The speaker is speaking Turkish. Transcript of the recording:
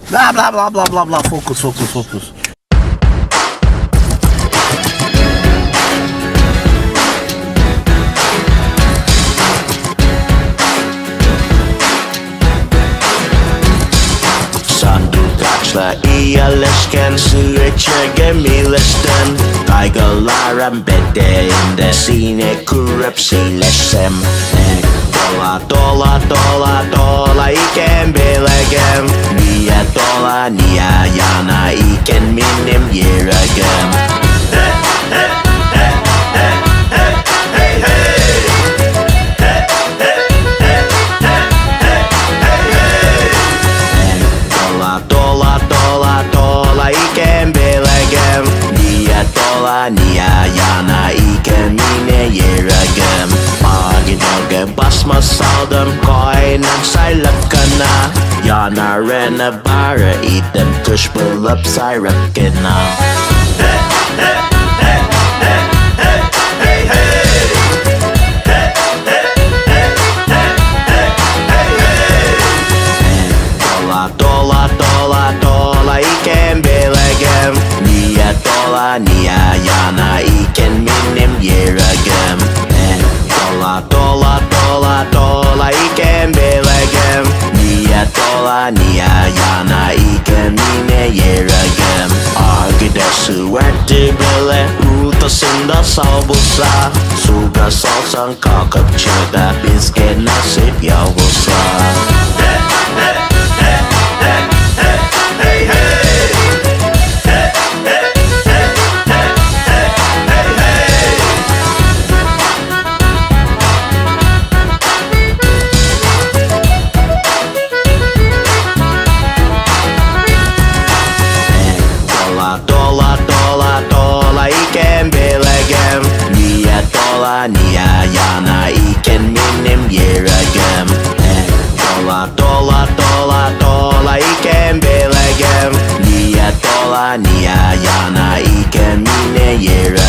Bla bla bla bla bla bla. Fokus fokus fokus. Sandıktaşla iyaleşken süreçe gemileşten kaygılarım bedeninde sine kurup sileşsem dola dola dola dola iken bilegem niye dola niye yana iken benim yüreğim dola dola dola iken bilegem niye dola niye yana iken yine yüreğim Ağrıdığım basma saldım koynum saylıkına Yanarına bara idim kuş bulup sayrıkına Dola dola dola iken bilegem niye dola niye yana iken benim yüreğim Dola dola dola dola iken bilegem niye dola niye yana iken yine yüreğim Ağrıda süverdi bile ortasında savursa Suga salsan kalkıp çıda bizge nasip yavulsa Dola dola dola iken bilegem niye dola niye yana iken benim yüreğim Dola dola dola dola iken bilegem niye dola niye yana iken yine yüreğim